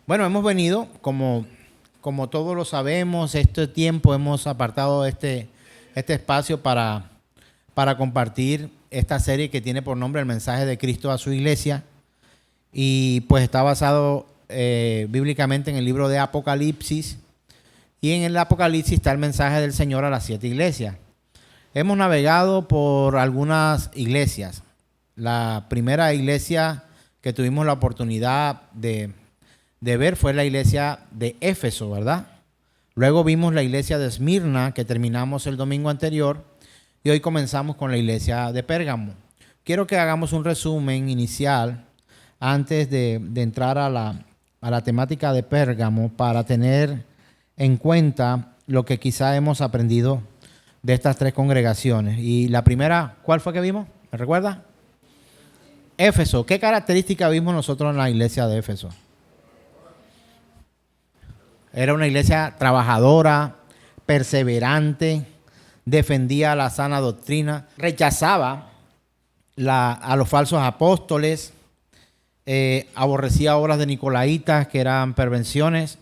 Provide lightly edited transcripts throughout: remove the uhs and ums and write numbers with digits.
Bueno, hemos venido, como todos lo sabemos, este tiempo hemos apartado este espacio para compartir esta serie que tiene por nombre El mensaje de Cristo a su iglesia. Y pues está basado bíblicamente en el libro de Apocalipsis. Y en el Apocalipsis está el mensaje del Señor a las 7 iglesias. Hemos navegado por algunas iglesias. La primera iglesia que tuvimos la oportunidad de ver fue la iglesia de Éfeso, ¿verdad? Luego vimos la iglesia de Esmirna, que terminamos el domingo anterior, y hoy comenzamos con la iglesia de Pérgamo. Quiero que hagamos un resumen inicial antes de entrar a la temática de Pérgamo para tener en cuenta lo que quizá hemos aprendido de estas tres congregaciones. Y la primera, ¿cuál fue que vimos? ¿Me recuerda? Éfeso. ¿Qué característica vimos nosotros en la iglesia de Éfeso? Era una iglesia trabajadora, perseverante, defendía la sana doctrina, rechazaba a los falsos apóstoles, aborrecía obras de nicolaítas que eran perversiones,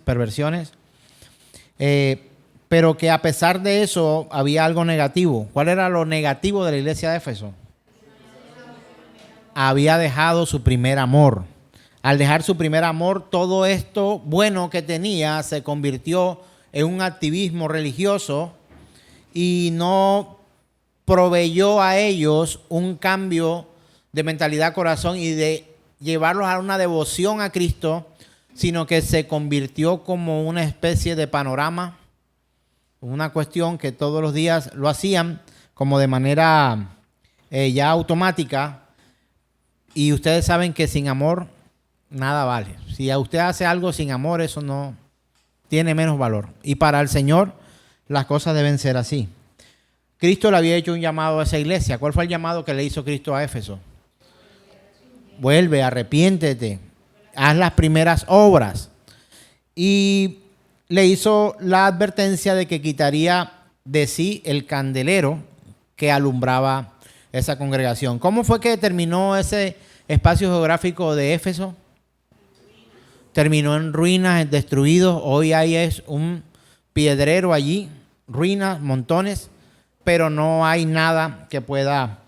pero que a pesar de eso había algo negativo. ¿Cuál era lo negativo de la iglesia de Éfeso? Había dejado su primer amor. Al dejar su primer amor, todo esto bueno que tenía se convirtió en un activismo religioso y no proveyó a ellos un cambio de mentalidad, corazón y de llevarlos a una devoción a Cristo, sino que se convirtió como una especie de panorama, una cuestión que todos los días lo hacían como de manera ya automática. Y ustedes saben que sin amor nada vale. Si a usted hace algo sin amor, eso no tiene menos valor. Y para el Señor las cosas deben ser así. Cristo le había hecho un llamado a esa iglesia. ¿Cuál fue el llamado que le hizo Cristo a Éfeso? Vuelve, arrepiéntete, haz las primeras obras. Y le hizo la advertencia de que quitaría de sí el candelero que alumbraba esa congregación. ¿Cómo fue que terminó ese espacio geográfico de Éfeso? Terminó en ruinas, destruidos. Hoy hay es un piedrero allí, ruinas, montones, pero no hay nada que pueda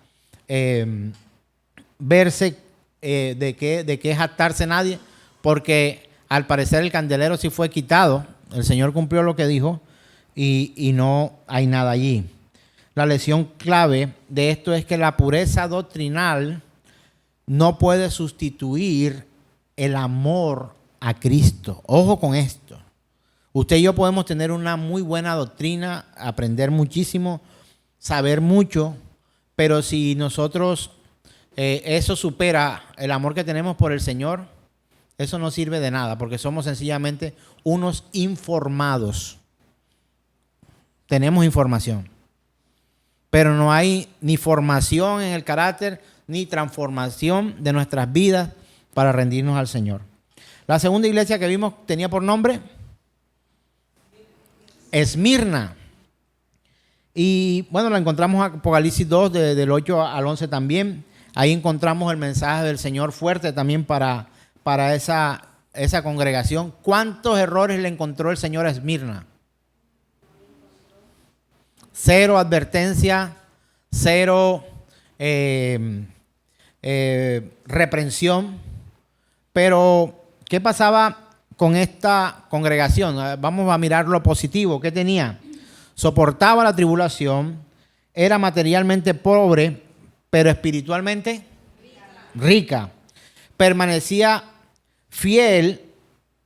verse de qué jactarse nadie, porque al parecer el candelero sí fue quitado. El Señor cumplió lo que dijo y no hay nada allí. La lección clave de esto es que la pureza doctrinal no puede sustituir el amor a Cristo. Ojo con esto. Usted y yo podemos tener una muy buena doctrina, aprender muchísimo, saber mucho, pero si nosotros eso supera el amor que tenemos por el Señor, eso no sirve de nada, porque somos sencillamente unos informados. Tenemos información, pero no hay ni formación en el carácter, ni transformación de nuestras vidas para rendirnos al Señor. La segunda iglesia que vimos tenía por nombre Esmirna. Y bueno, la encontramos en Apocalipsis 2, del 8 al 11 también. Ahí encontramos el mensaje del Señor fuerte también para esa congregación. ¿Cuántos errores le encontró el Señor a Esmirna? Cero advertencia, cero reprensión. Pero, ¿qué pasaba con esta congregación? Vamos a mirar lo positivo. ¿Qué tenía? Soportaba la tribulación, era materialmente pobre, pero espiritualmente rica. Permanecía fiel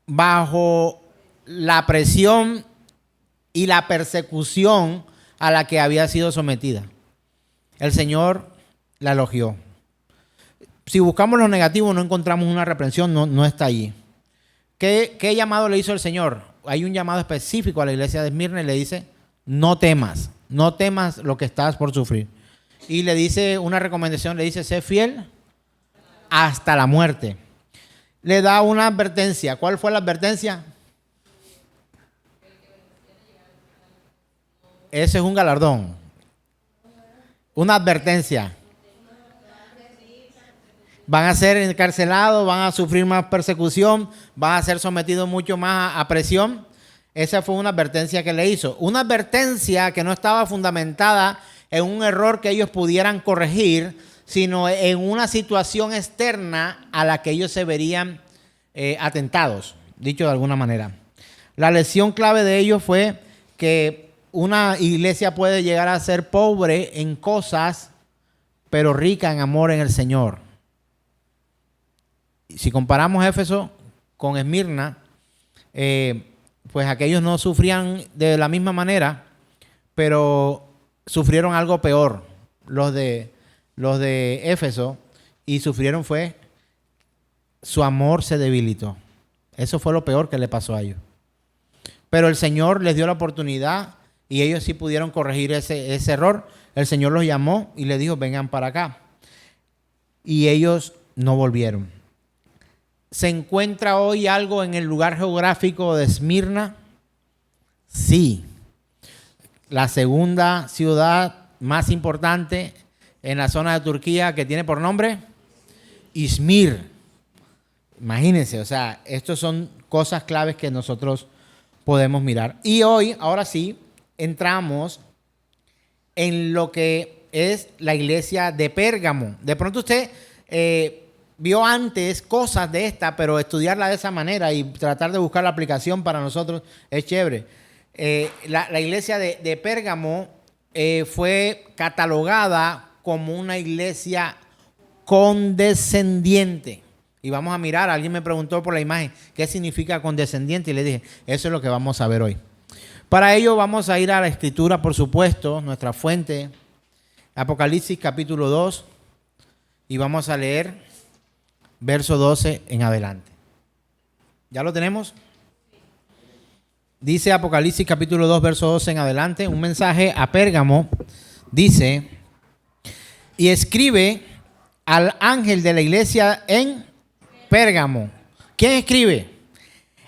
bajo la presión y la persecución a la que había sido sometida. El Señor la elogió. Si buscamos lo negativo, no encontramos una reprensión, no está allí. ¿Qué llamado le hizo el Señor? Hay un llamado específico a la iglesia de Esmirna y le dice: no temas lo que estás por sufrir. Y le dice una recomendación, le dice: sé fiel hasta la muerte. Le da una advertencia. ¿Cuál fue la advertencia? Ese es un galardón. Una advertencia. van a ser encarcelados, van a sufrir más persecución, van a ser sometidos mucho más a presión. Esa fue una advertencia que le hizo. Una advertencia que no estaba fundamentada en un error que ellos pudieran corregir, sino en una situación externa a la que ellos se verían atentados, dicho de alguna manera. La lección clave de ellos fue que una iglesia puede llegar a ser pobre en cosas, pero rica en amor en el Señor. Si comparamos Éfeso con Esmirna, pues aquellos no sufrían de la misma manera, pero sufrieron algo peor, los de Éfeso, y sufrieron fue su amor se debilitó. Eso fue lo peor que le pasó a ellos. Pero el Señor les dio la oportunidad y ellos sí pudieron corregir ese error. El Señor los llamó y les dijo, vengan para acá. Y ellos no volvieron. ¿Se encuentra hoy algo en el lugar geográfico de Esmirna? Sí. La segunda ciudad más importante en la zona de Turquía, que tiene por nombre Izmir. Imagínense, o sea, estas son cosas claves que nosotros podemos mirar. Y hoy, ahora sí, entramos en lo que es la iglesia de Pérgamo. De pronto usted vio antes cosas de esta, pero estudiarla de esa manera y tratar de buscar la aplicación para nosotros es chévere. La iglesia de Pérgamo fue catalogada como una iglesia condescendiente. Y vamos a mirar, alguien me preguntó por la imagen, ¿qué significa condescendiente? Y le dije, eso es lo que vamos a ver hoy. Para ello vamos a ir a la Escritura, por supuesto, nuestra fuente, Apocalipsis capítulo 2, y vamos a leer verso 12 en adelante. ¿Ya lo tenemos? Dice Apocalipsis capítulo 2, verso 12 en adelante, un mensaje a Pérgamo, dice, y escribe al ángel de la iglesia en Pérgamo. ¿Quién escribe?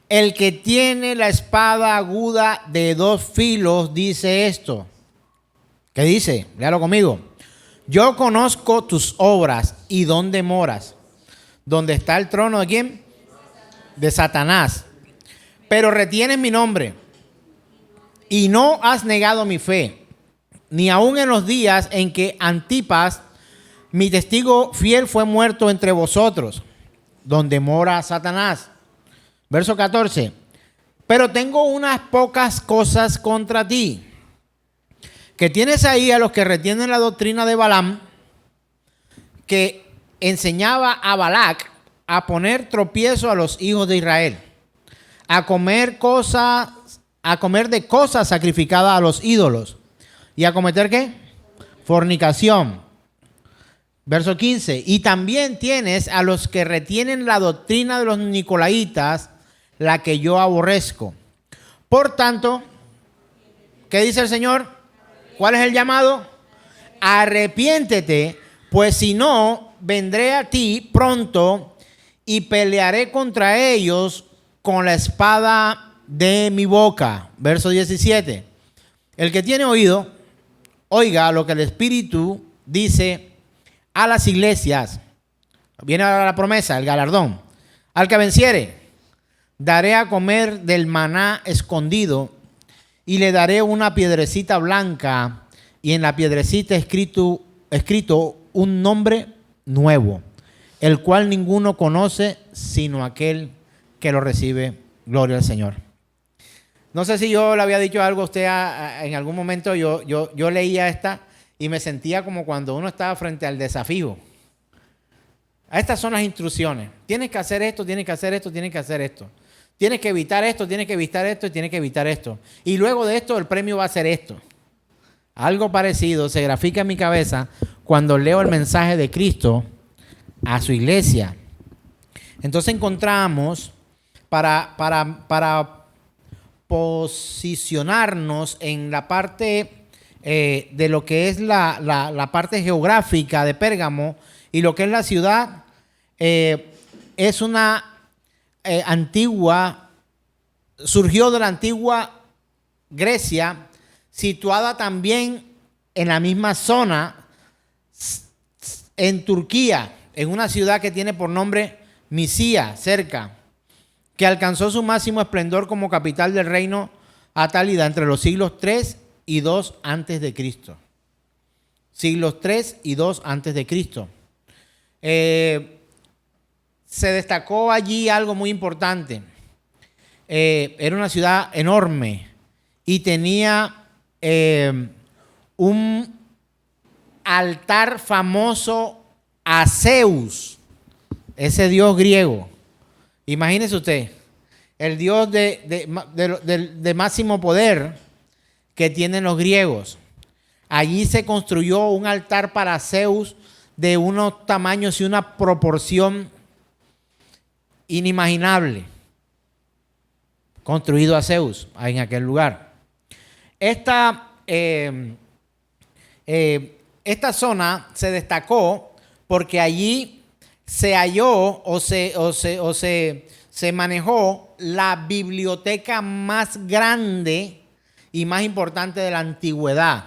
El que tiene la espada aguda de 2 filos dice esto. ¿Qué dice? Léalo conmigo. Yo conozco tus obras y dónde moras. ¿Dónde está el trono de quién? De Satanás. Pero retienes mi nombre y no has negado mi fe, ni aun en los días en que Antipas, mi testigo fiel, fue muerto entre vosotros, donde mora Satanás. Verso 14. Pero tengo unas pocas cosas contra ti, que tienes ahí a los que retienen la doctrina de Balaam, que enseñaba a Balac a poner tropiezo a los hijos de Israel, a comer de cosas sacrificadas a los ídolos y a cometer ¿qué? Fornicación. Verso 15. Y también tienes a los que retienen la doctrina de los nicolaitas, la que yo aborrezco. Por tanto, ¿qué dice el Señor? ¿Cuál es el llamado? Arrepiéntete, pues si no, vendré a ti pronto y pelearé contra ellos con la espada de mi boca. Verso 17. El que tiene oído, oiga lo que el Espíritu dice a las iglesias. Viene ahora la promesa, el galardón. Al que venciere, daré a comer del maná escondido y le daré una piedrecita blanca y en la piedrecita escrito un nombre nuevo, el cual ninguno conoce sino aquel que lo recibe. Gloria al Señor. No sé si yo le había dicho algo a usted en algún momento. Yo leía esta y me sentía como cuando uno estaba frente al desafío. Estas son las instrucciones. Tienes que hacer esto, tienes que hacer esto, tienes que hacer esto. Tienes que evitar esto, tienes que evitar esto y tienes que evitar esto. Y luego de esto el premio va a ser esto. Algo parecido se grafica en mi cabeza cuando leo el mensaje de Cristo a su iglesia. Entonces encontramos para posicionarnos en la parte de lo que es la parte geográfica de Pérgamo y lo que es la ciudad, es una surgió de la antigua Grecia, situada también en la misma zona en Turquía. en una ciudad que tiene por nombre Misia, cerca, que alcanzó su máximo esplendor como capital del reino Atálida entre los siglos 3 y 2 antes de Cristo. Siglos 3 y 2 antes de Cristo. Se destacó allí algo muy importante. Era una ciudad enorme y tenía un altar famoso a Zeus, ese dios griego. Imagínese usted, el dios de máximo poder que tienen los griegos. Allí se construyó un altar para Zeus de unos tamaños y una proporción inimaginable, construido a Zeus en aquel lugar. Esta zona se destacó porque allí se halló o se manejó la biblioteca más grande y más importante de la antigüedad.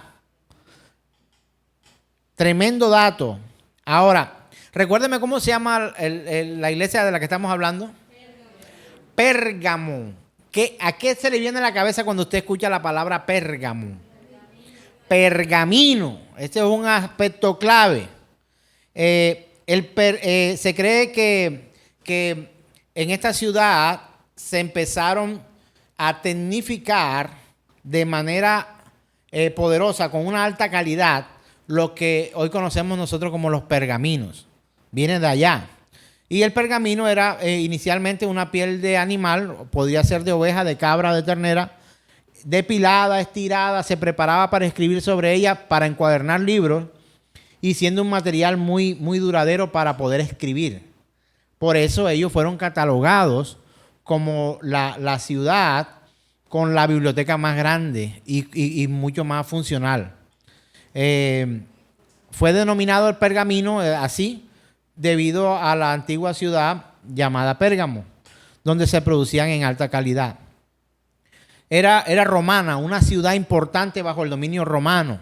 Tremendo dato. Ahora, recuérdeme cómo se llama la iglesia de la que estamos hablando. Pérgamo. ¿A qué se le viene a la cabeza cuando usted escucha la palabra Pérgamo? Pergamino. Este es un aspecto clave. Se cree que en esta ciudad se empezaron a tecnificar de manera poderosa, con una alta calidad, lo que hoy conocemos nosotros como los pergaminos. Viene de allá. Y el pergamino era inicialmente una piel de animal, podía ser de oveja, de cabra, de ternera, depilada, estirada, se preparaba para escribir sobre ella, para encuadernar libros, y siendo un material muy, muy duradero para poder escribir. Por eso ellos fueron catalogados como la ciudad con la biblioteca más grande y mucho más funcional. Fue denominado el pergamino así debido a la antigua ciudad llamada Pérgamo, donde se producían en alta calidad. Era romana, una ciudad importante bajo el dominio romano,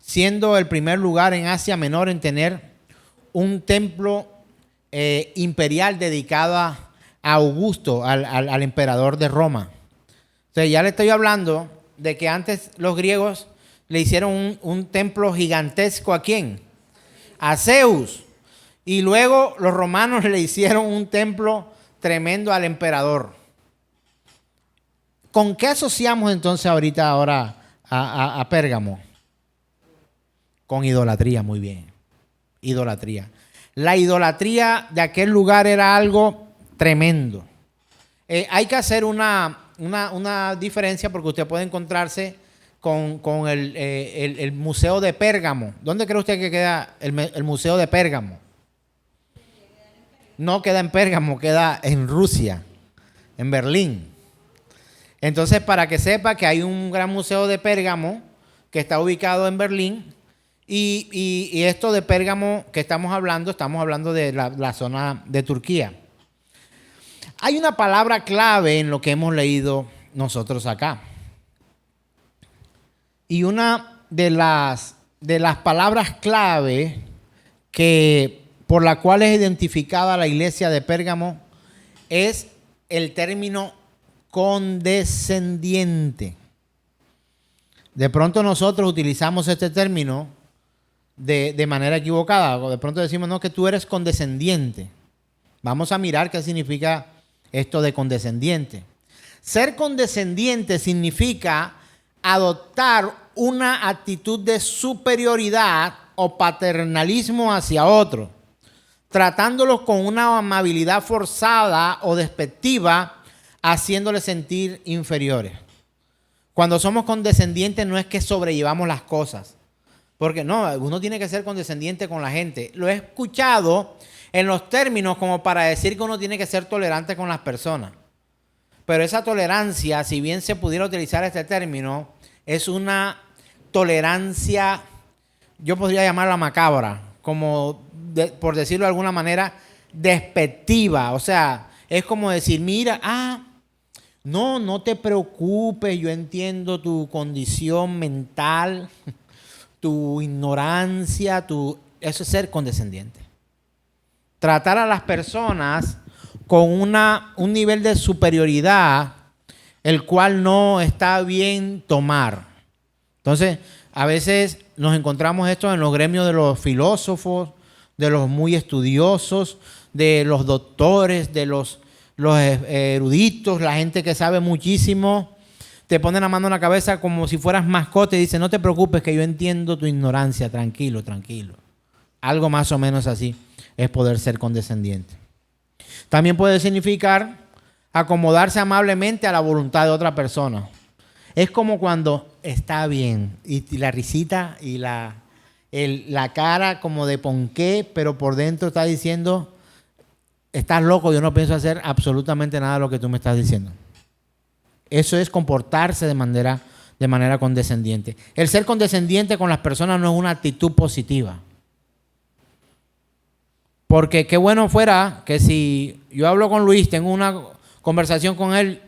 siendo el primer lugar en Asia Menor en tener un templo imperial dedicado a Augusto, al emperador de Roma. Entonces ya le estoy hablando de que antes los griegos le hicieron un templo gigantesco ¿a quién? A Zeus. Y luego los romanos le hicieron un templo tremendo al emperador. ¿Con qué asociamos entonces ahora a Pérgamo? Con idolatría, muy bien. Idolatría. La idolatría de aquel lugar era algo tremendo. Hay que hacer una diferencia porque usted puede encontrarse con el Museo de Pérgamo. ¿Dónde cree usted que queda el Museo de Pérgamo? No queda en Pérgamo, queda en Rusia, en Berlín. Entonces, para que sepa que hay un gran museo de Pérgamo que está ubicado en Berlín, y esto de Pérgamo que estamos hablando de la zona de Turquía. Hay una palabra clave en lo que hemos leído nosotros acá. Y una de las palabras clave por la cual es identificada la iglesia de Pérgamo es el término condescendiente. De pronto nosotros utilizamos este término de manera equivocada. O de pronto decimos, no, que tú eres condescendiente. Vamos a mirar qué significa esto de condescendiente. Ser condescendiente significa adoptar una actitud de superioridad o paternalismo hacia otro, tratándolos con una amabilidad forzada o despectiva, haciéndoles sentir inferiores. Cuando somos condescendientes no es que sobrellevamos las cosas, porque no, uno tiene que ser condescendiente con la gente. Lo he escuchado en los términos como para decir que uno tiene que ser tolerante con las personas. Pero esa tolerancia, si bien se pudiera utilizar este término, es una tolerancia, yo podría llamarla macabra, como por decirlo de alguna manera, despectiva. O sea, es como decir, mira, no te preocupes, yo entiendo tu condición mental, tu ignorancia, eso es ser condescendiente. tratar a las personas con un nivel de superioridad, el cual no está bien tomar. Entonces, a veces nos encontramos esto en los gremios de los filósofos, de los muy estudiosos, de los doctores, de los eruditos, la gente que sabe muchísimo. Te ponen la mano en la cabeza como si fueras mascota y dicen, no te preocupes que yo entiendo tu ignorancia, tranquilo, tranquilo. Algo más o menos así es poder ser condescendiente. También puede significar acomodarse amablemente a la voluntad de otra persona. Es como cuando está bien y la risita y la cara como de ponqué, pero por dentro está diciendo, estás loco, yo no pienso hacer absolutamente nada de lo que tú me estás diciendo. Eso es comportarse de manera condescendiente. El ser condescendiente con las personas no es una actitud positiva. Porque qué bueno fuera que si yo hablo con Luis, tengo una conversación con él,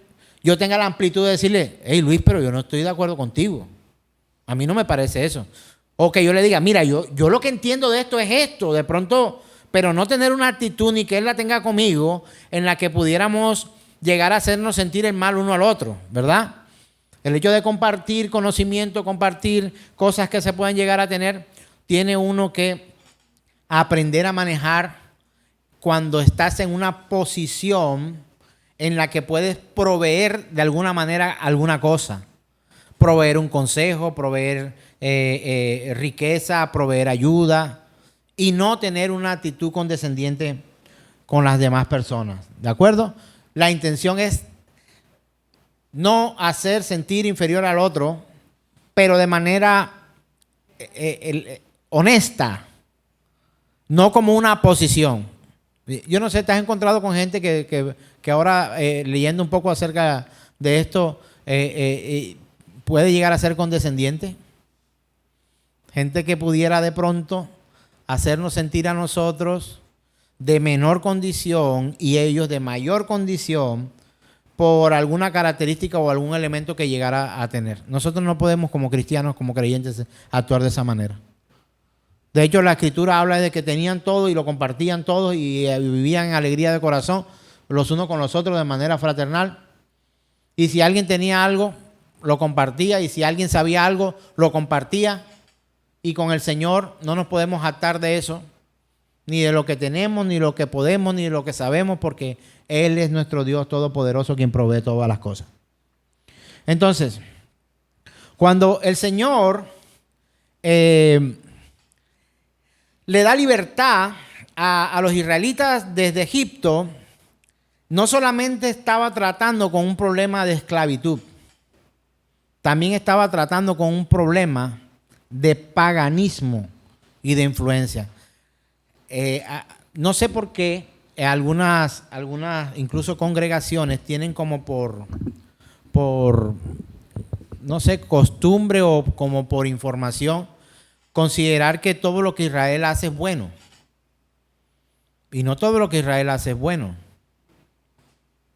yo tenga la amplitud de decirle, hey Luis, pero yo no estoy de acuerdo contigo. A mí no me parece eso. O que yo le diga, mira, yo lo que entiendo de esto es esto, de pronto, pero no tener una actitud ni que él la tenga conmigo en la que pudiéramos llegar a hacernos sentir el mal uno al otro, ¿verdad? El hecho de compartir conocimiento, compartir cosas que se pueden llegar a tener, tiene uno que aprender a manejar cuando estás en una posición en la que puedes proveer de alguna manera alguna cosa. Proveer un consejo, proveer riqueza, proveer ayuda y no tener una actitud condescendiente con las demás personas. ¿De acuerdo? La intención es no hacer sentir inferior al otro, pero de manera honesta, no como una posición. Yo no sé, ¿te has encontrado con gente que ahora leyendo un poco acerca de esto puede llegar a ser condescendiente? Gente que pudiera de pronto hacernos sentir a nosotros de menor condición y ellos de mayor condición por alguna característica o algún elemento que llegara a tener. Nosotros no podemos como cristianos, como creyentes, actuar de esa manera. De hecho, la Escritura habla de que tenían todo y lo compartían todos y vivían en alegría de corazón los unos con los otros de manera fraternal. Y si alguien tenía algo, lo compartía. Y si alguien sabía algo, lo compartía. Y con el Señor no nos podemos jactar de eso, ni de lo que tenemos, ni lo que podemos, ni de lo que sabemos, porque Él es nuestro Dios todopoderoso quien provee todas las cosas. Entonces, cuando el Señor le da libertad a los israelitas desde Egipto, no solamente estaba tratando con un problema de esclavitud, también estaba tratando con un problema de paganismo y de influencia. No sé por qué algunas incluso congregaciones tienen como por no sé, costumbre o como por información, considerar que todo lo que Israel hace es bueno. Y no todo lo que Israel hace es bueno.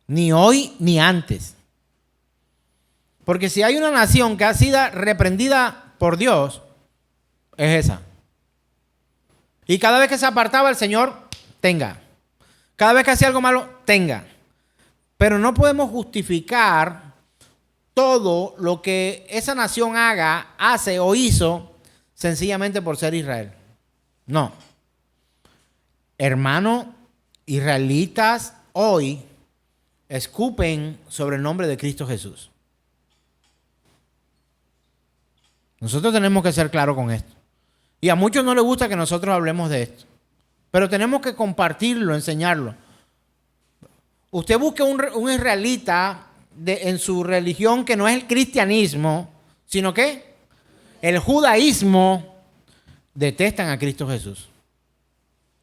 Ni hoy ni antes. Porque si hay una nación que ha sido reprendida por Dios, es esa. Y cada vez que se apartaba el Señor, tenga. Cada vez que hacía algo malo, tenga. Pero no podemos justificar todo lo que esa nación haga, hace o hizo sencillamente por ser Israel. No. Hermanos israelitas hoy escupen sobre el nombre de Cristo Jesús. Nosotros tenemos que ser claros con esto. Y a muchos no les gusta que nosotros hablemos de esto. Pero tenemos que compartirlo, enseñarlo. Usted busque un israelita en su religión que no es el cristianismo, sino que el judaísmo, detestan a Cristo Jesús.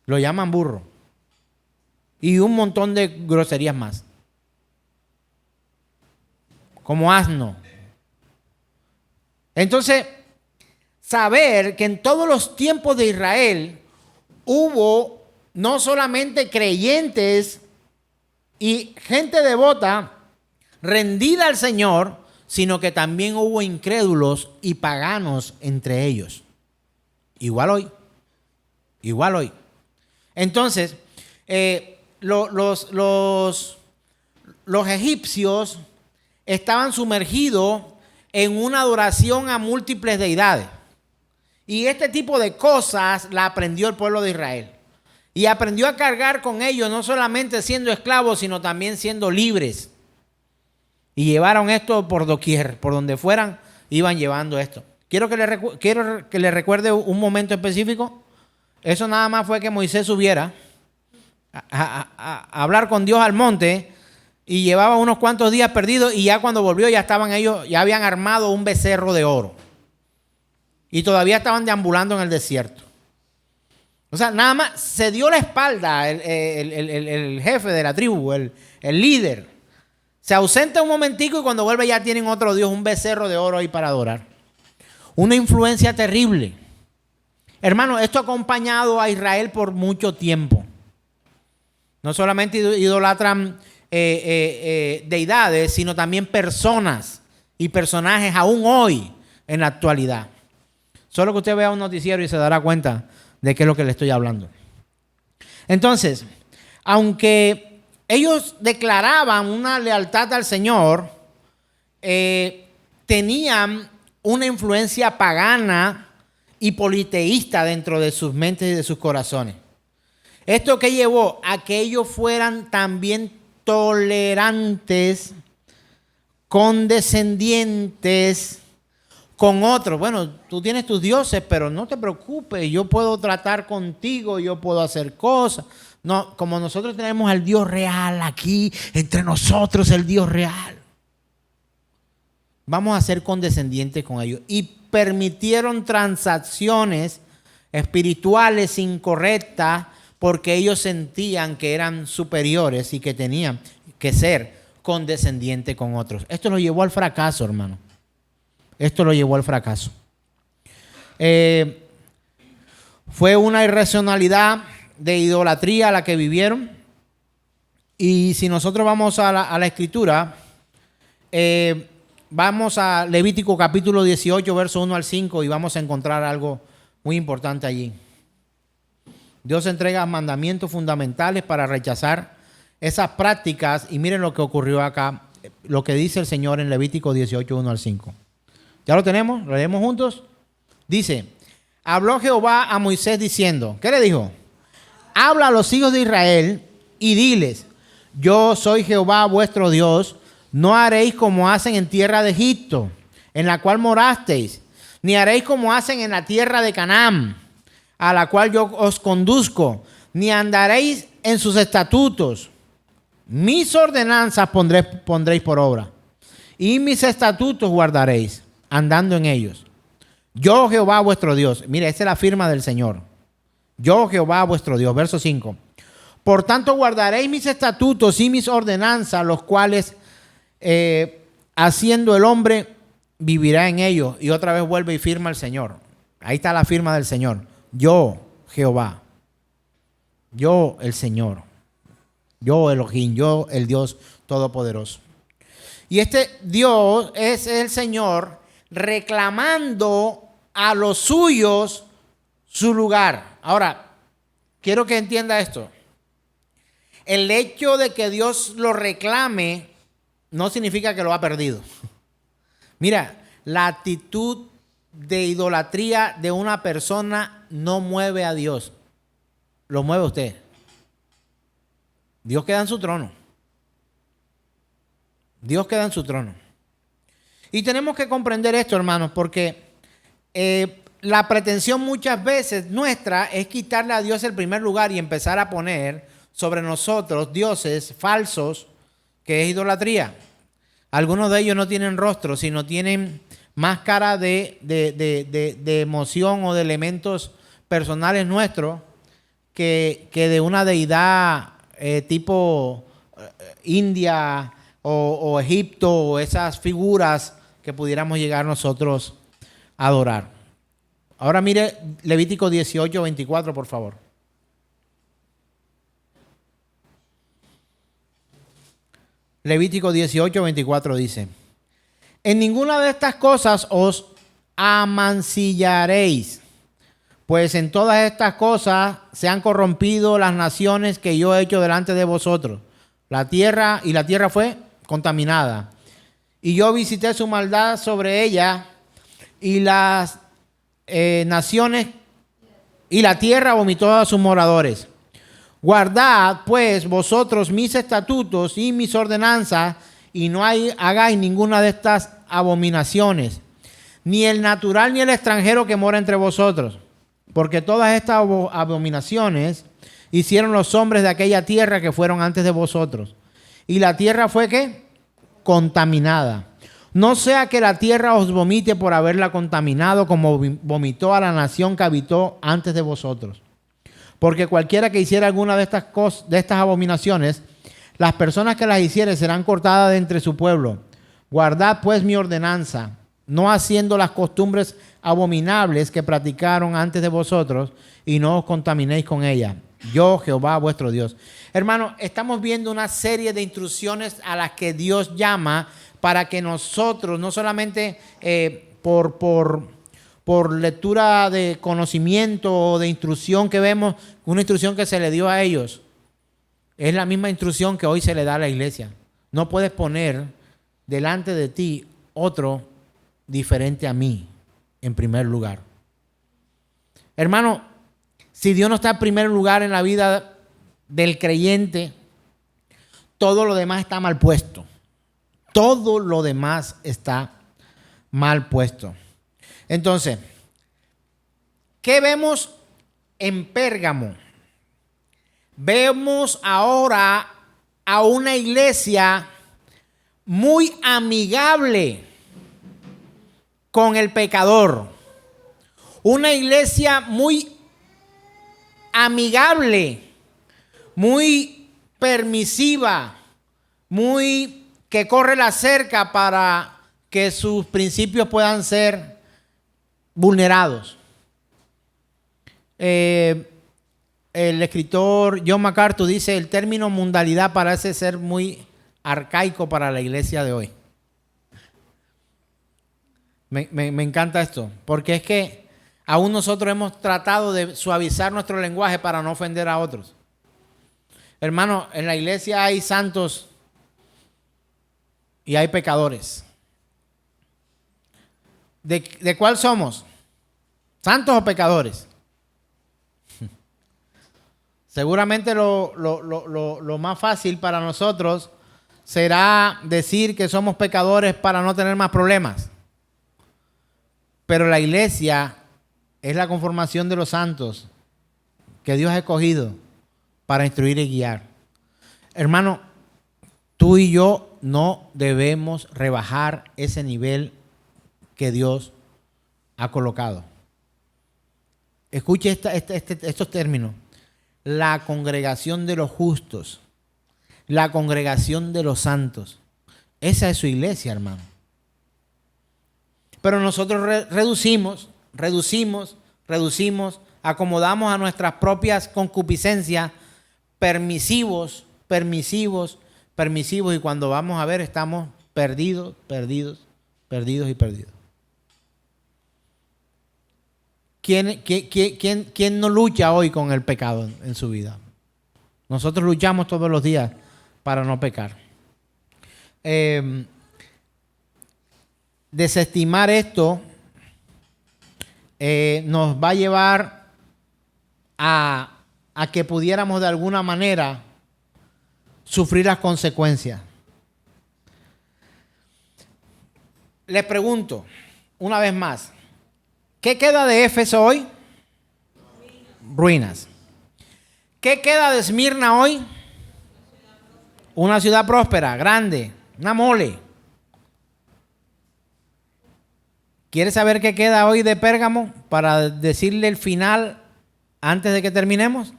Lo llaman burro. Y un montón de groserías más. Como asno. Entonces, saber que en todos los tiempos de Israel hubo no solamente creyentes y gente devota rendida al Señor, sino que también hubo incrédulos y paganos entre ellos. Igual hoy. Igual hoy. Entonces, los egipcios estaban sumergidos en una adoración a múltiples deidades. Y este tipo de cosas la aprendió el pueblo de Israel. Y aprendió a cargar con ellos, no solamente siendo esclavos, sino también siendo libres. Y llevaron esto por doquier, por donde fueran, iban llevando esto. Quiero que le recuerde un momento específico. Eso nada más fue que Moisés subiera a hablar con Dios al monte y llevaba unos cuantos días perdidos, y ya cuando volvió ya estaban ellos, ya habían armado un becerro de oro. Y todavía estaban deambulando en el desierto. O sea, nada más se dio la espalda el jefe de la tribu, el líder. Se ausenta un momentico y cuando vuelve ya tienen otro Dios, un becerro de oro ahí para adorar. Una influencia terrible. Hermano, esto ha acompañado a Israel por mucho tiempo. No solamente idolatran deidades, sino también personas y personajes aún hoy en la actualidad. Solo que usted vea un noticiero y se dará cuenta de qué es lo que le estoy hablando. Entonces, aunque ellos declaraban una lealtad al Señor, tenían una influencia pagana y politeísta dentro de sus mentes y de sus corazones. Esto que llevó a que ellos fueran también tolerantes, condescendientes con otros. Bueno, tú tienes tus dioses, pero no te preocupes, yo puedo tratar contigo, yo puedo hacer cosas. No, como nosotros tenemos al Dios real aquí, entre nosotros el Dios real. Vamos a ser condescendientes con ellos. Y permitieron transacciones espirituales incorrectas porque ellos sentían que eran superiores y que tenían que ser condescendientes con otros. Esto lo llevó al fracaso, hermano. Esto lo llevó al fracaso. Fue una irracionalidad de idolatría la que vivieron. Y si nosotros vamos a la escritura, vamos a Levítico capítulo 18, verso 1 al 5, y vamos a encontrar algo muy importante allí. Dios entrega mandamientos fundamentales para rechazar esas prácticas. Y miren lo que ocurrió acá, lo que dice el Señor en Levítico 18, 1 al 5. ¿Ya lo tenemos? ¿Lo leemos juntos? Dice: habló Jehová a Moisés diciendo, ¿qué le dijo? Habla a los hijos de Israel y diles: yo soy Jehová vuestro Dios, no haréis como hacen en tierra de Egipto, en la cual morasteis, ni haréis como hacen en la tierra de Canaán, a la cual yo os conduzco, ni andaréis en sus estatutos. Mis ordenanzas pondréis por obra, y mis estatutos guardaréis, andando en ellos. Yo Jehová vuestro Dios. Mire, esa es la firma del Señor. Yo Jehová vuestro Dios. Verso 5. Por tanto guardaréis mis estatutos y mis ordenanzas, los cuales haciendo el hombre vivirá en ellos. Y otra vez vuelve y firma el Señor. Ahí está la firma del Señor. Yo Jehová. Yo el Señor. Yo Elohim. Yo el Dios Todopoderoso. Y este Dios es el Señor reclamando a los suyos su lugar. Ahora, quiero que entienda esto. El hecho de que Dios lo reclame no significa que lo ha perdido. Mira, la actitud de idolatría de una persona no mueve a Dios. Lo mueve usted. Dios queda en su trono. Dios queda en su trono. Y tenemos que comprender esto, hermanos, porque la pretensión muchas veces nuestra es quitarle a Dios el primer lugar y empezar a poner sobre nosotros dioses falsos, que es idolatría. Algunos de ellos no tienen rostro, sino tienen más cara de emoción o de elementos personales nuestros que de una deidad tipo India o Egipto, o esas figuras que pudiéramos llegar nosotros a adorar. Ahora mire Levítico 18, 24, por favor. Levítico 18, 24 dice: en ninguna de estas cosas os amancillaréis, Pues en todas estas cosas se han corrompido las naciones que yo he hecho delante de vosotros. La tierra fue contaminada. Y yo visité su maldad sobre ella y las naciones y la tierra vomitó a sus moradores. Guardad pues vosotros mis estatutos y mis ordenanzas y no hagáis ninguna de estas abominaciones, ni el natural ni el extranjero que mora entre vosotros. Porque todas estas abominaciones hicieron los hombres de aquella tierra que fueron antes de vosotros. Y la tierra fue ¿qué? Contaminada. No sea que la tierra os vomite por haberla contaminado como vomitó a la nación que habitó antes de vosotros. Porque cualquiera que hiciera alguna de estas abominaciones, las personas que las hicieren serán cortadas de entre su pueblo. Guardad pues mi ordenanza, no haciendo las costumbres abominables que practicaron antes de vosotros, y no os contaminéis con ella. Yo, Jehová, vuestro Dios. Hermano, estamos viendo una serie de instrucciones a las que Dios llama para que nosotros, no solamente por lectura de conocimiento o de instrucción que vemos, una instrucción que se le dio a ellos, es la misma instrucción que hoy se le da a la iglesia. No puedes poner delante de ti otro diferente a mí en primer lugar. Hermano, si Dios no está en primer lugar en la vida del creyente, todo lo demás está mal puesto. Todo lo demás está mal puesto. Entonces, ¿qué vemos en Pérgamo? Vemos ahora a una iglesia muy amigable con el pecador. Una iglesia muy amigable, muy permisiva, muy que corre la cerca para que sus principios puedan ser vulnerados. El escritor John MacArthur dice: el término mundalidad parece ser muy arcaico para la iglesia de hoy. Me encanta esto, porque es que aún nosotros hemos tratado de suavizar nuestro lenguaje para no ofender a otros. Hermano, en la iglesia hay santos y hay pecadores. ¿De cuál somos? ¿Santos o pecadores? Seguramente lo más fácil para nosotros será decir que somos pecadores para no tener más problemas. Pero la iglesia es la conformación de los santos que Dios ha escogido para instruir y guiar. Hermano, tú y yo no debemos rebajar ese nivel que Dios ha colocado. Escuche estos términos: la congregación de los justos, la congregación de los santos. Esa es su iglesia, hermano. Pero nosotros reducimos, acomodamos a nuestras propias concupiscencias, permisivos, y cuando vamos a ver estamos perdidos. ¿Quién no lucha hoy con el pecado en su vida? Nosotros luchamos todos los días para no pecar. Desestimar esto nos va a llevar a que pudiéramos de alguna manera sufrir las consecuencias. Les pregunto una vez más: ¿qué queda de Éfeso hoy? Ruinas. ¿Qué queda de Esmirna hoy? Una ciudad próspera, grande, una mole. ¿Quiere saber qué queda hoy de Pérgamo para decirle el final antes de que terminemos?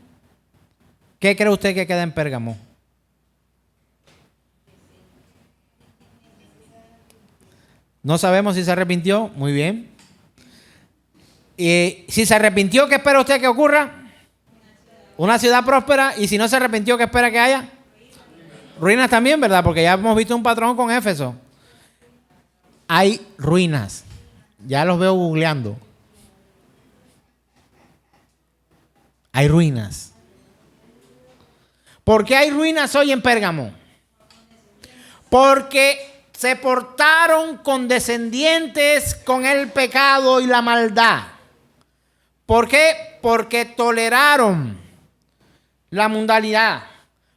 ¿Qué cree usted que queda en Pérgamo? No sabemos si se arrepintió. Muy bien. Y si se arrepintió, ¿qué espera usted que ocurra? Una ciudad próspera. Y si no se arrepintió, ¿qué espera que haya? Ruinas también, ¿verdad? Porque ya hemos visto un patrón con Éfeso. Hay ruinas. Ya los veo googleando. Hay ruinas. ¿Por qué hay ruinas hoy en Pérgamo? Porque se portaron condescendientes con el pecado y la maldad. ¿Por qué? Porque toleraron la mundanalidad.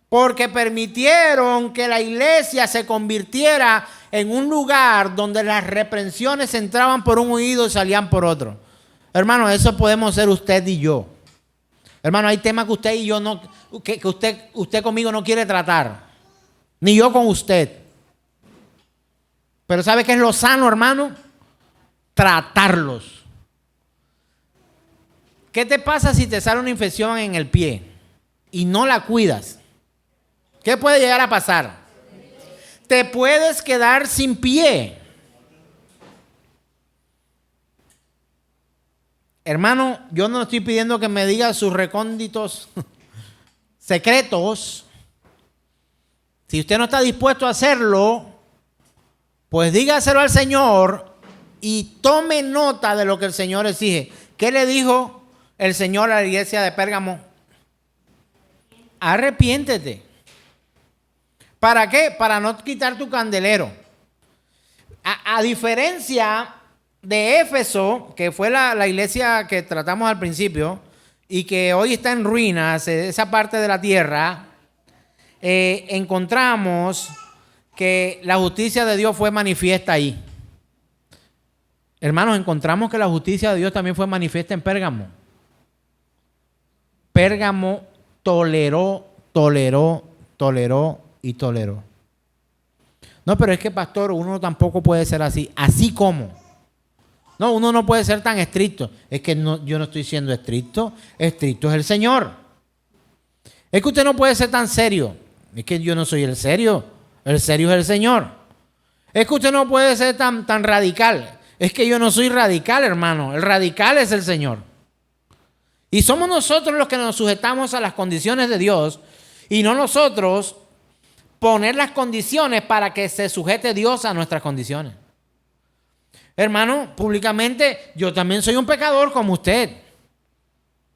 Porque permitieron que la iglesia se convirtiera en un lugar donde las reprensiones entraban por un oído y salían por otro. Hermano, eso podemos ser usted y yo. Hermano, hay temas que usted y yo no, que usted conmigo no quiere tratar. Ni yo con usted. Pero ¿sabe qué es lo sano, hermano? Tratarlos. ¿Qué te pasa si te sale una infección en el pie y no la cuidas? ¿Qué puede llegar a pasar? Te puedes quedar sin pie. Hermano, yo no estoy pidiendo que me diga sus recónditos secretos. Si usted no está dispuesto a hacerlo, pues dígaselo al Señor y tome nota de lo que el Señor exige. ¿Qué le dijo el Señor a la iglesia de Pérgamo? Arrepiéntete. ¿Para qué? Para no quitar tu candelero. A diferencia de Éfeso, que fue la iglesia que tratamos al principio y que hoy está en ruinas, esa parte de la tierra, encontramos que la justicia de Dios fue manifiesta ahí. Hermanos, encontramos que la justicia de Dios también fue manifiesta en Pérgamo. Pérgamo toleró y toleró. No, pero es que, pastor, uno tampoco puede ser así. ¿Así como? No, uno no puede ser tan estricto. Es que no, yo no estoy siendo estricto. Estricto es el Señor. Es que usted no puede ser tan serio. Es que yo no soy el serio. El serio es el Señor. Es que usted no puede ser tan radical. Es que yo no soy radical, hermano. El radical es el Señor. Y somos nosotros los que nos sujetamos a las condiciones de Dios y no nosotros poner las condiciones para que se sujete Dios a nuestras condiciones. Hermano, públicamente, yo también soy un pecador como usted.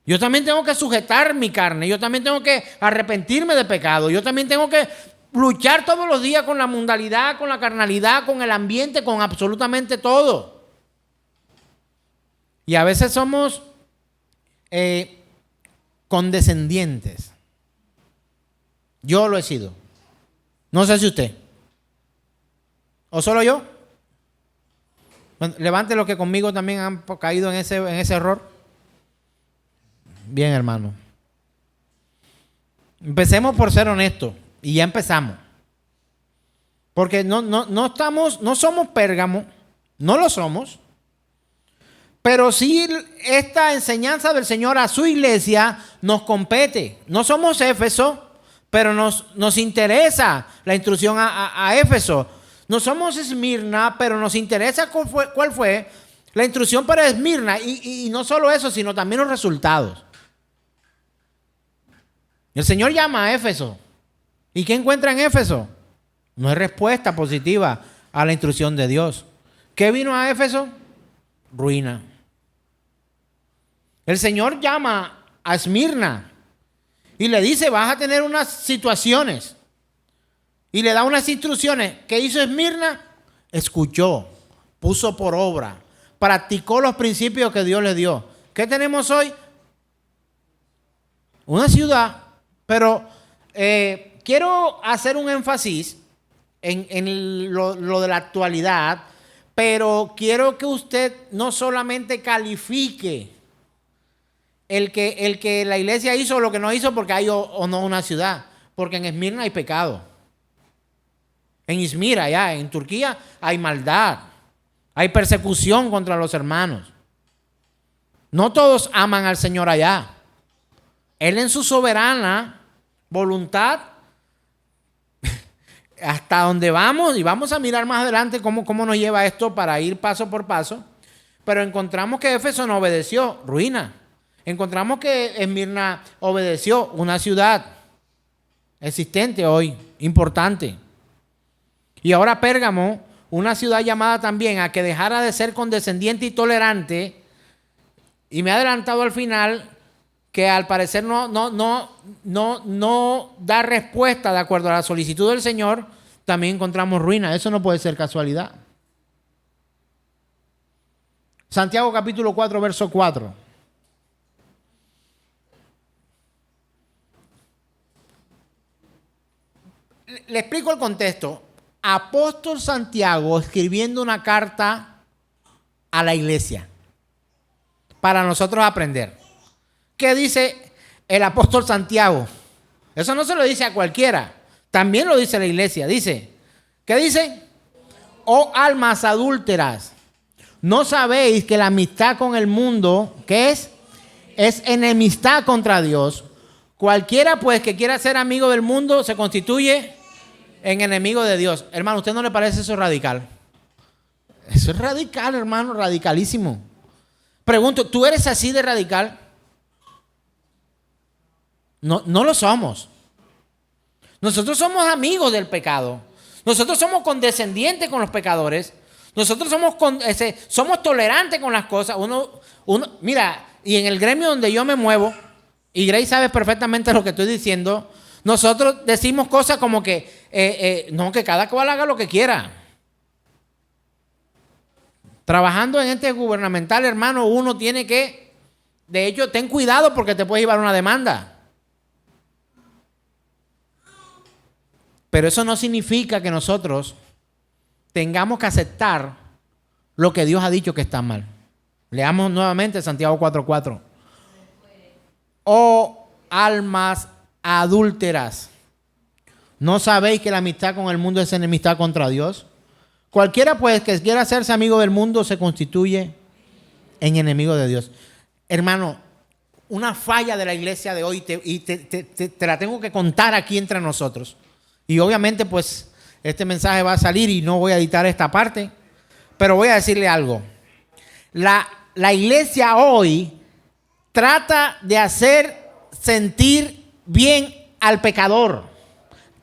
Yo también tengo que sujetar mi carne. Yo también tengo que arrepentirme de pecado. Yo también tengo que luchar todos los días con la mundanalidad, con la carnalidad, con el ambiente, con absolutamente todo. Y a veces somos condescendientes. Yo lo he sido. No sé si usted. ¿O solo yo? Bueno, levante los que conmigo también han caído en ese error. Bien, hermano. Empecemos por ser honestos. Y ya empezamos. Porque no somos Pérgamo. No lo somos. Pero sí esta enseñanza del Señor a su iglesia nos compete. No somos Éfeso, pero nos interesa la instrucción a Éfeso. No somos Esmirna, pero nos interesa cuál fue la instrucción para Esmirna. Y no solo eso, sino también los resultados. El Señor llama a Éfeso. ¿Y qué encuentra en Éfeso? No hay respuesta positiva a la instrucción de Dios. ¿Qué vino a Éfeso? Ruina. El Señor llama a Esmirna y le dice, vas a tener unas situaciones. Y le da unas instrucciones. ¿Qué hizo Esmirna? Escuchó, puso por obra, practicó los principios que Dios le dio. ¿Qué tenemos hoy? Una ciudad, pero quiero hacer un énfasis en lo de la actualidad, pero quiero que usted no solamente califique el que la iglesia hizo o lo que no hizo porque hay o no una ciudad, porque en Esmirna hay pecado. En Izmir, allá en Turquía, hay maldad, hay persecución contra los hermanos. No todos aman al Señor allá. Él en su soberana voluntad, hasta donde vamos, y vamos a mirar más adelante cómo nos lleva esto para ir paso por paso, pero encontramos que Éfeso no obedeció, ruina. Encontramos que Esmirna obedeció, una ciudad existente hoy, importante. Y ahora Pérgamo, una ciudad llamada también a que dejara de ser condescendiente y tolerante, y me he adelantado al final, que al parecer no da respuesta de acuerdo a la solicitud del Señor, también encontramos ruina. Eso no puede ser casualidad. Santiago capítulo 4, verso 4. Le explico el contexto. Apóstol Santiago escribiendo una carta a la iglesia para nosotros aprender. ¿Qué dice el apóstol Santiago? Eso no se lo dice a cualquiera. También lo dice la iglesia. Dice, ¿qué dice? Oh almas adúlteras, ¿no sabéis que la amistad con el mundo, ¿qué es? Es enemistad contra Dios. Cualquiera pues que quiera ser amigo del mundo se constituye en enemigo de Dios. Hermano, ¿usted no le parece eso radical? Eso es radical, hermano, radicalísimo. Pregunto, ¿tú eres así de radical? No, no lo somos. Nosotros somos amigos del pecado. Nosotros somos condescendientes con los pecadores. Nosotros somos tolerantes con las cosas. Mira, y en el gremio donde yo me muevo, y Grace sabe perfectamente lo que estoy diciendo, nosotros decimos cosas como que, no, que cada cual haga lo que quiera. Trabajando en ente gubernamental, hermano, uno tiene que, de hecho, ten cuidado porque te puedes llevar una demanda. Pero eso no significa que nosotros tengamos que aceptar lo que Dios ha dicho que está mal. Leamos nuevamente Santiago 4:4. Oh almas adúlteras, ¿no sabéis que la amistad con el mundo es enemistad contra Dios? Cualquiera pues que quiera hacerse amigo del mundo se constituye en enemigo de Dios. Hermano, una falla de la iglesia de hoy te la tengo que contar aquí entre nosotros. Y obviamente pues este mensaje va a salir y no voy a editar esta parte, pero voy a decirle algo. La iglesia hoy trata de hacer sentir bien al pecador.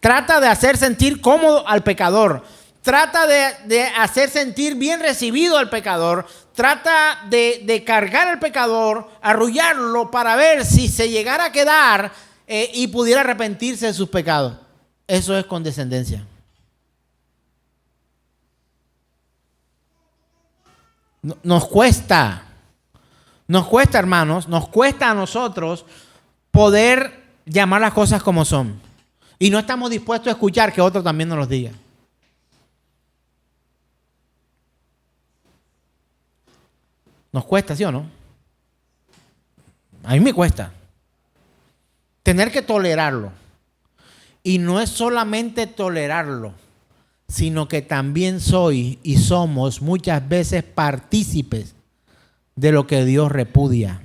Trata de hacer sentir cómodo al pecador. Trata de hacer sentir bien recibido al pecador. Trata de cargar al pecador, arrullarlo para ver si se llegara a quedar y pudiera arrepentirse de sus pecados. Eso es condescendencia. Nos cuesta, hermanos, nos cuesta a nosotros poder llamar las cosas como son. Y no estamos dispuestos a escuchar que otro también nos los diga. Nos cuesta, ¿sí o no? A mí me cuesta tener que tolerarlo. Y no es solamente tolerarlo, sino que también soy y somos muchas veces partícipes de lo que Dios repudia.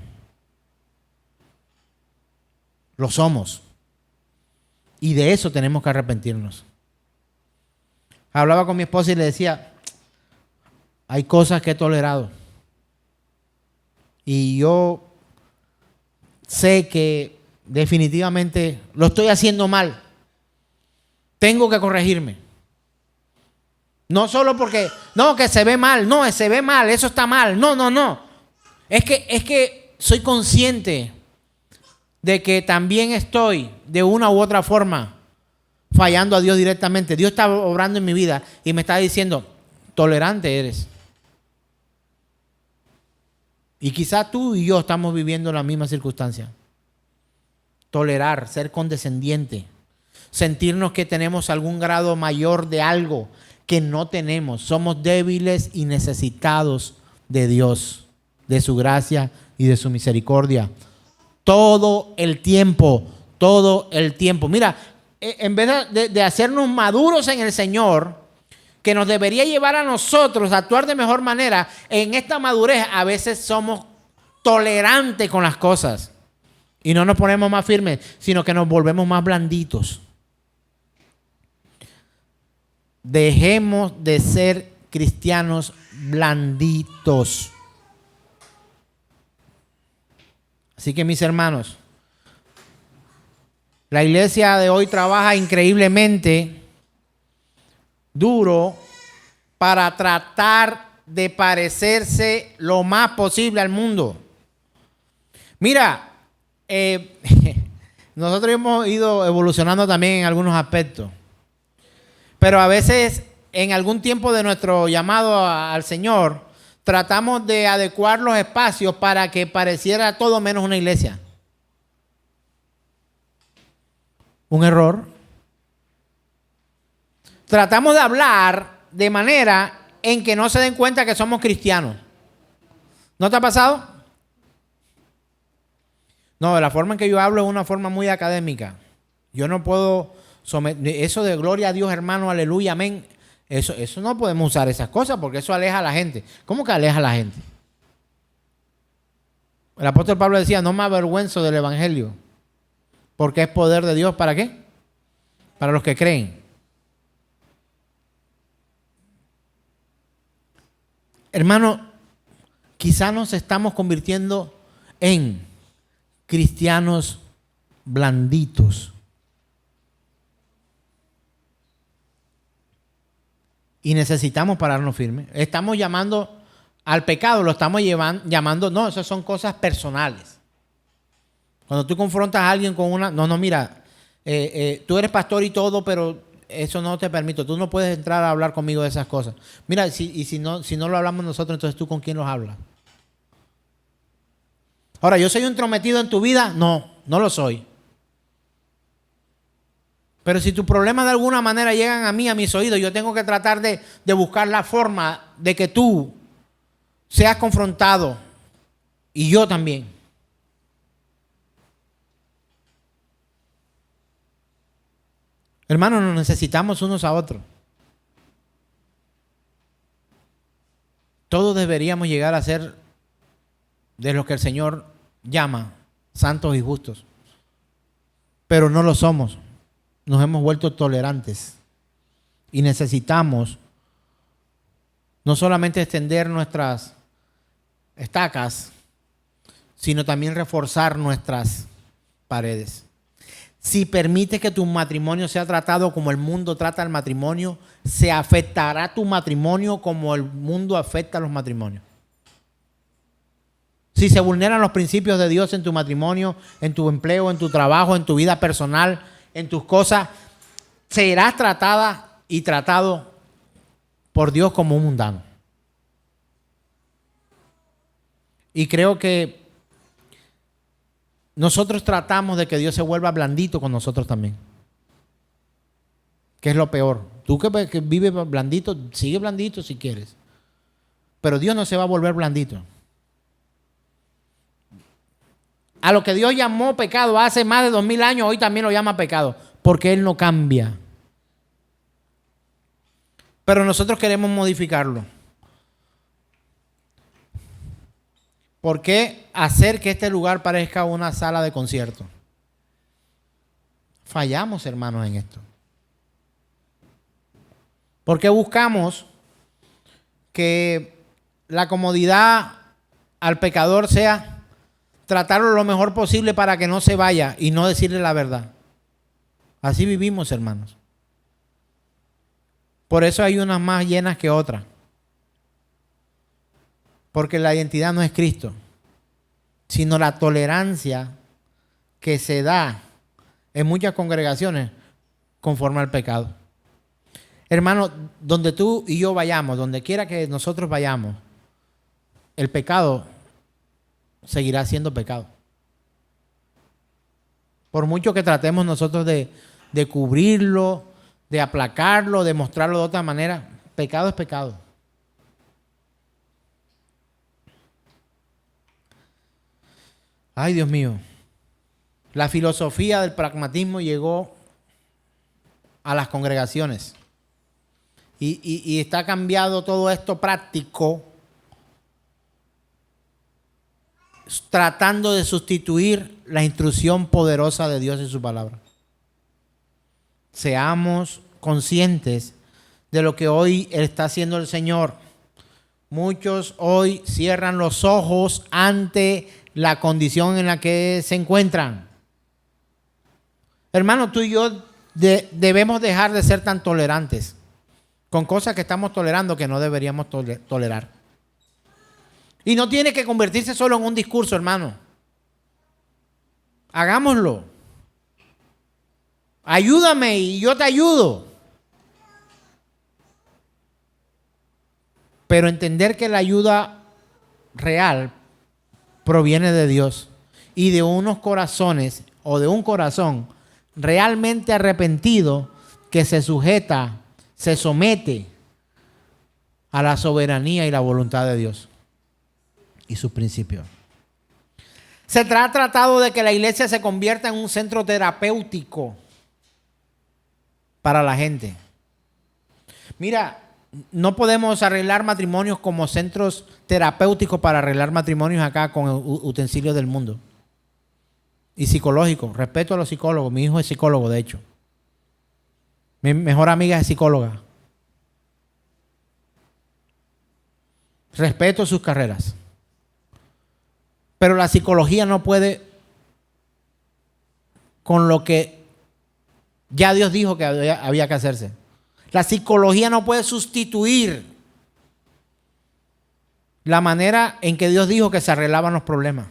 Lo somos. Y de eso tenemos que arrepentirnos. Hablaba con mi esposa y le decía, hay cosas que he tolerado. Y yo sé que definitivamente lo estoy haciendo mal. Tengo que corregirme. No solo porque, no, que se ve mal, no, se ve mal, eso está mal. No. Es que soy consciente de que también estoy de una u otra forma fallando a Dios directamente. Dios está obrando en mi vida y me está diciendo, tolerante eres. Y quizás tú y yo estamos viviendo la misma circunstancia. Tolerar, ser condescendiente, sentirnos que tenemos algún grado mayor de algo que no tenemos. Somos débiles y necesitados de Dios, de su gracia y de su misericordia. Todo el tiempo. Mira, en vez de hacernos maduros en el Señor, que nos debería llevar a nosotros a actuar de mejor manera, en esta madurez a veces somos tolerantes con las cosas. Y no nos ponemos más firmes, sino que nos volvemos más blanditos. Dejemos de ser cristianos blanditos. Así que mis hermanos, la iglesia de hoy trabaja increíblemente duro para tratar de parecerse lo más posible al mundo. Mira, eh, nosotros hemos ido evolucionando también en algunos aspectos. Pero a veces, en algún tiempo de nuestro llamado al Señor, tratamos de adecuar los espacios para que pareciera todo menos una iglesia. Un error. Tratamos de hablar de manera en que no se den cuenta que somos cristianos. ¿No te ha pasado? No, la forma en que yo hablo es una forma muy académica. Yo no puedo eso de gloria a Dios, hermano, aleluya, amén. Eso no podemos usar esas cosas porque eso aleja a la gente. ¿Cómo que aleja a la gente? El apóstol Pablo decía, no me avergüenzo del evangelio, porque es poder de Dios, ¿para qué? Para los que creen. Hermano, quizá nos estamos convirtiendo en cristianos blanditos. Y necesitamos pararnos firmes. Estamos llamando al pecado, lo estamos llamando, no, esas son cosas personales. Cuando tú confrontas a alguien con una, no, mira, tú eres pastor y todo, pero eso no te permito. Tú no puedes entrar a hablar conmigo de esas cosas. Mira, si no lo hablamos nosotros, entonces tú con quién los hablas. Ahora, ¿yo soy entrometido en tu vida? No lo soy. Pero si tus problemas de alguna manera llegan a mí, a mis oídos, yo tengo que tratar de buscar la forma de que tú seas confrontado y yo también. Hermanos, nos necesitamos unos a otros. Todos deberíamos llegar a ser de los que el Señor llama santos y justos. Pero no lo somos. Nos hemos vuelto tolerantes. Y necesitamos no solamente extender nuestras estacas, sino también reforzar nuestras paredes. Si permites que tu matrimonio sea tratado como el mundo trata el matrimonio, se afectará tu matrimonio como el mundo afecta a los matrimonios. Si se vulneran los principios de Dios en tu matrimonio, en tu empleo, en tu trabajo, en tu vida personal, en tus cosas, serás tratada y tratado por Dios como un mundano. Y creo que nosotros tratamos de que Dios se vuelva blandito con nosotros también. Que es lo peor. Tú que vives blandito, sigue blandito si quieres. Pero Dios no se va a volver blandito. A lo que Dios llamó pecado hace más de 2000 años, hoy también lo llama pecado. Porque Él no cambia. Pero nosotros queremos modificarlo. ¿Por qué hacer que este lugar parezca una sala de concierto? Fallamos, hermanos, en esto. ¿Por qué buscamos que la comodidad al pecador sea tratarlo lo mejor posible para que no se vaya y no decirle la verdad? Así vivimos, hermanos. Por eso hay unas más llenas que otras. Porque la identidad no es Cristo, sino la tolerancia que se da en muchas congregaciones conforme al pecado. Hermano, donde tú y yo vayamos, donde quiera que nosotros vayamos, el pecado seguirá siendo pecado. Por mucho que tratemos nosotros de cubrirlo, de aplacarlo, de mostrarlo de otra manera, pecado es pecado. Ay, Dios mío. La filosofía del pragmatismo llegó a las congregaciones. Y está cambiado todo esto práctico, tratando de sustituir la instrucción poderosa de Dios en su palabra. Seamos conscientes de lo que hoy está haciendo el Señor. Muchos hoy cierran los ojos ante la condición en la que se encuentran. Hermano, tú y yo debemos dejar de ser tan tolerantes con cosas que estamos tolerando que no deberíamos tolerar. Y no tiene que convertirse solo en un discurso, hermano. Hagámoslo. Ayúdame y yo te ayudo. Pero entender que la ayuda real proviene de Dios y de unos corazones o de un corazón realmente arrepentido que se sujeta, se somete a la soberanía y la voluntad de Dios y sus principios. Se ha tratado de que la iglesia se convierta en un centro terapéutico para la gente. Mira, no podemos arreglar matrimonios como centros terapéuticos para arreglar matrimonios acá con utensilios del mundo. Y psicológicos. Respeto a los psicólogos. Mi hijo es psicólogo, de hecho. Mi mejor amiga es psicóloga. Respeto sus carreras. Pero la psicología no puede con lo que ya Dios dijo que había que hacerse. La psicología no puede sustituir la manera en que Dios dijo que se arreglaban los problemas.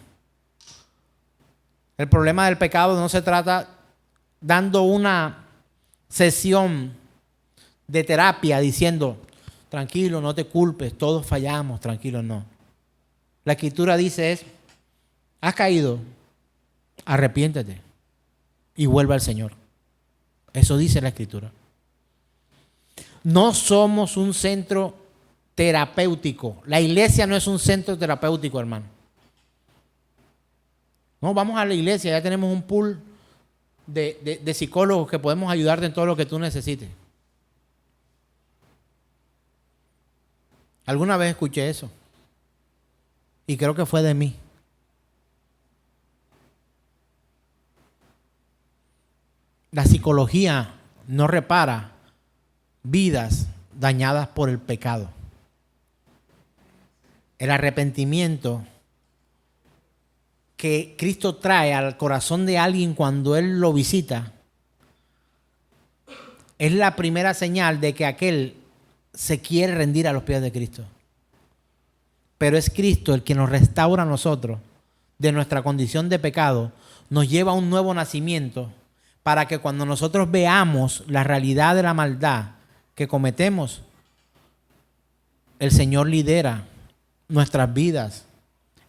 El problema del pecado no se trata dando una sesión de terapia diciendo, tranquilo, no te culpes, todos fallamos, tranquilo, no. La Escritura dice es, has caído, arrepiéntete y vuelve al Señor. Eso dice la Escritura. No somos un centro terapéutico. La iglesia no es un centro terapéutico, hermano. No, vamos a la iglesia, ya tenemos un pool de psicólogos que podemos ayudarte en todo lo que tú necesites. Alguna vez escuché eso y creo que fue de mí. La psicología no repara vidas dañadas por el pecado. El arrepentimiento que Cristo trae al corazón de alguien cuando Él lo visita es la primera señal de que aquel se quiere rendir a los pies de Cristo. Pero es Cristo el que nos restaura a nosotros de nuestra condición de pecado, nos lleva a un nuevo nacimiento para que cuando nosotros veamos la realidad de la maldad que cometemos, el Señor lidera nuestras vidas,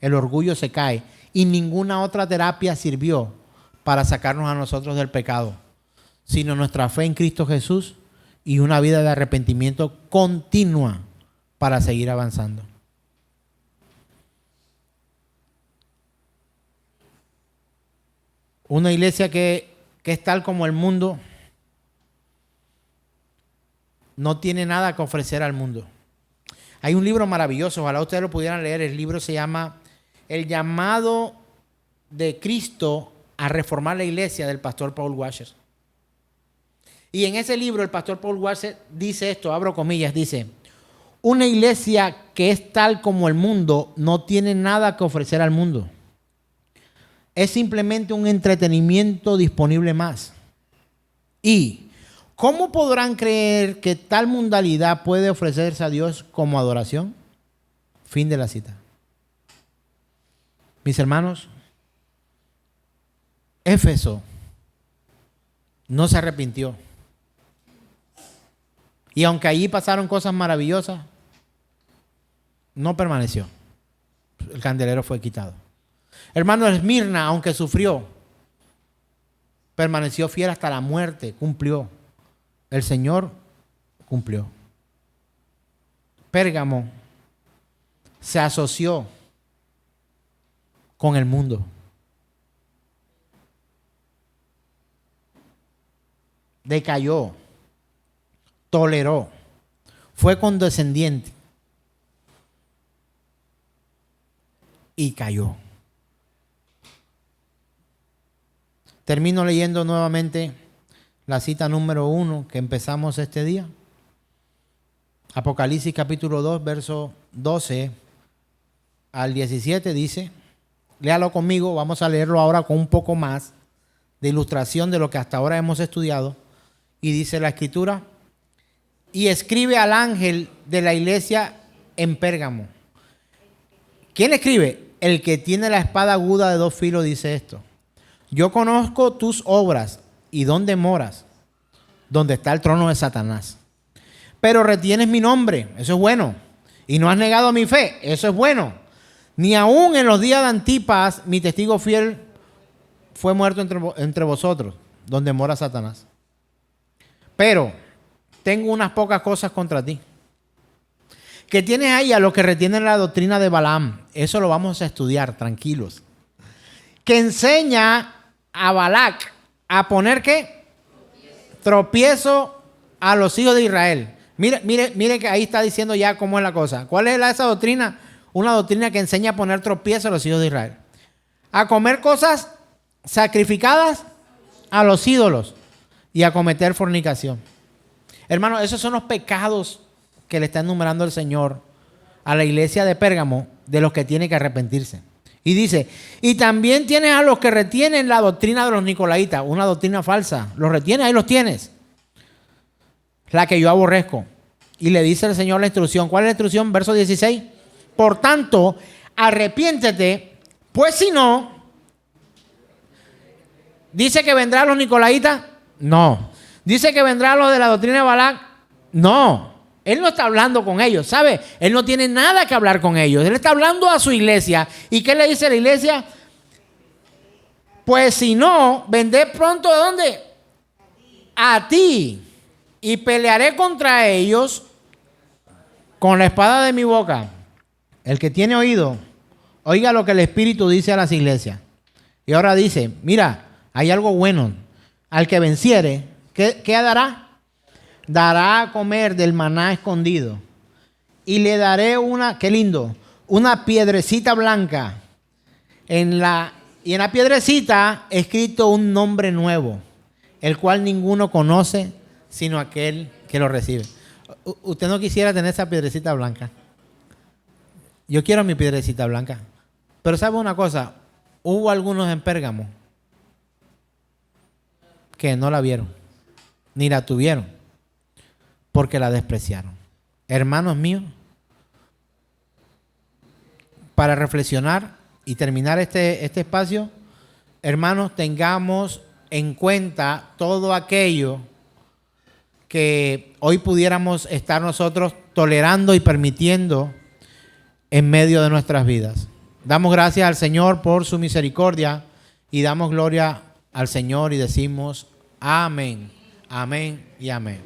el orgullo se cae y ninguna otra terapia sirvió para sacarnos a nosotros del pecado, sino nuestra fe en Cristo Jesús y una vida de arrepentimiento continua para seguir avanzando. Una iglesia que es tal como el mundo no tiene nada que ofrecer al mundo. Hay un libro maravilloso, ojalá ustedes lo pudieran leer. El libro se llama El llamado de Cristo a reformar la iglesia, del pastor Paul Washer. Y en ese libro el pastor Paul Washer dice esto, abro comillas, dice: una iglesia que es tal como el mundo no tiene nada que ofrecer al mundo. Es simplemente un entretenimiento disponible más. Y ¿cómo podrán creer que tal mundalidad puede ofrecerse a Dios como adoración? Fin de la cita. Mis hermanos, Éfeso no se arrepintió. Y aunque allí pasaron cosas maravillosas, no permaneció. El candelero fue quitado. Hermano, Esmirna, aunque sufrió, permaneció fiel hasta la muerte, cumplió. El Señor cumplió. Pérgamo se asoció con el mundo. Decayó, toleró, fue condescendiente y cayó. Termino leyendo nuevamente la cita número 1 que empezamos este día. Apocalipsis capítulo 2, verso 12 al 17 dice, léalo conmigo, vamos a leerlo ahora con un poco más de ilustración de lo que hasta ahora hemos estudiado. Y dice la Escritura: y escribe al ángel de la iglesia en Pérgamo. ¿Quién escribe? El que tiene la espada aguda de 2 filos dice esto: Yo conozco tus obras y dónde moras, donde está el trono de Satanás. Pero retienes mi nombre, eso es bueno. Y no has negado mi fe, eso es bueno. Ni aún en los días de Antipas, mi testigo fiel fue muerto entre vosotros, donde mora Satanás. Pero tengo unas pocas cosas contra ti. Que tienes ahí a los que retienen la doctrina de Balaam. Eso lo vamos a estudiar, tranquilos. Que enseña a Balac a poner ¿qué? Tropiezo a los hijos de Israel. Mire que ahí está diciendo ya cómo es la cosa. ¿Cuál es esa doctrina? Una doctrina que enseña a poner tropiezo a los hijos de Israel. A comer cosas sacrificadas a los ídolos y a cometer fornicación. Hermano, esos son los pecados que le está enumerando el Señor a la iglesia de Pérgamo, de los que tiene que arrepentirse. Y dice, y también tienes a los que retienen la doctrina de los nicolaitas, una doctrina falsa. Los retienes, ahí los tienes. La que yo aborrezco. Y le dice el Señor la instrucción. ¿Cuál es la instrucción? Verso 16. Por tanto, arrepiéntete, pues si no, dice que vendrán los nicolaitas. No. Dice que vendrán los de la doctrina de Balac. No. Él no está hablando con ellos, ¿sabe? Él no tiene nada que hablar con ellos. Él está hablando a su iglesia. ¿Y qué le dice a la iglesia? Pues si no, vendré pronto ¿a dónde? A ti. Y pelearé contra ellos con la espada de mi boca. El que tiene oído, oiga lo que el Espíritu dice a las iglesias. Y ahora dice, mira, hay algo bueno. Al que venciere, ¿qué dará? Dará a comer del maná escondido. Y le daré qué lindo, una piedrecita blanca. Y en la piedrecita escrito un nombre nuevo, el cual ninguno conoce sino aquel que lo recibe. ¿Usted no quisiera tener esa piedrecita blanca? Yo quiero mi piedrecita blanca. Pero ¿sabe una cosa? Hubo algunos en Pérgamo que no la vieron, ni la tuvieron, porque la despreciaron. Hermanos míos, para reflexionar y terminar este espacio, hermanos, tengamos en cuenta todo aquello que hoy pudiéramos estar nosotros tolerando y permitiendo en medio de nuestras vidas. Damos gracias al Señor por su misericordia y damos gloria al Señor y decimos amén, amén y amén.